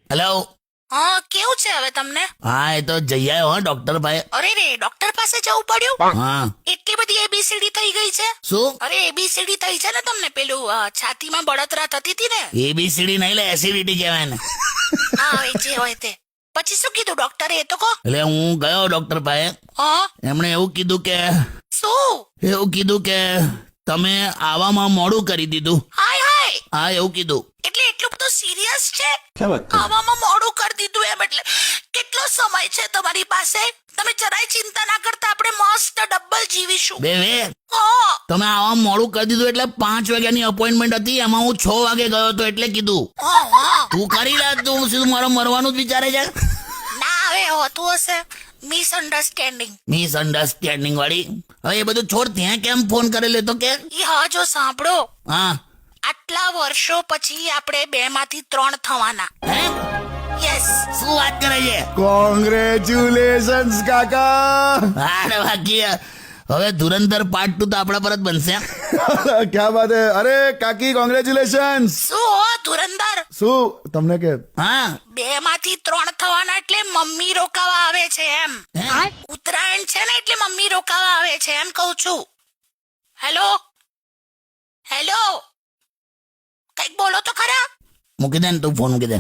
Hello. હા, કેવું છે હવે તમને? હા, એ તો જઈ આવ્યો હો ડોક્ટર ભાઈ. અરે રે, ડોક્ટર પાસે જવું પડ્યું? હા. એટલી બધી એબીસીડી થઈ ગઈ છે? શું? અરે એબીસીડી થઈ છે ને તમને, પેલું છાતીમાં બળતરા થતી હતી ને. એબીસીડી નહીં લે, એસિડિટી કહેવાય ને. હા, એ જે હોય તે. પછી શું કીધું ડોક્ટરે, એ તો કહો. એટલે હું ગયો ડોક્ટર ભાઈ. હા, એમણે એવું શું? કીધું કે તમે આવવામાં મોડું કરી દીધું. હાય હાય, હા, એવું કીધું. એટલે એટલું બધું સિરિયસ છે? આવામાં મોડું કરી દીધું એમ એટલે કેટલો સમય છે તમારી પાસે? તમે જરાય ચિંતા ના કરતા, આપણે મસ્ત ડબલ જીવીશું. બે હા, તમે આવવામાં મોડું કરી દીધું એટલે 5 વાગ્યાની અપોઇન્ટમેન્ટ હતી, એમાં હું 6 વાગે ગયો હતો એટલે કીધું. હા. તું કરી લે, તું સીધું મારે મરવાનું જ વિચારે છે. ના, હવે હોતું હશે મિસઅન્ડરસ્ટેન્ડિંગ. મિસઅન્ડરસ્ટેન્ડિંગ વાળી. હવે એ બધું છોડ, ત્યાં કેમ ફોન કરેલો તો કે? હા, જો સાંભળો, હા. આટલા વર્ષો પછી આપણે 2 માંથી 3 થવાના. હે? યસ. શું વાત કરે છે? કોંગ્રેચ્યુલેશન્સ કાકા. અરે બાકી હવે ધુરંધર પાર્ટ 2 તો આપણા પર જ બનશે. ક્યા બાત હે. અરે કાકી કોંગ્રેચ્યુલેશન્સ. શું હો ધુરંધર? શું તમને કે હા. 2 માંથી 3 થવાના એટલે મમ્મી રોકાવા આવે છે એમ. હે? ઉત્તરાયણ છે ને એટલે મમ્મી રોકાવા આવે છે એમ કહું છું. હેલો હેલો, કઈક બોલો તો ખરા. મૂકી દે ને તું, ફોન મૂકી દે.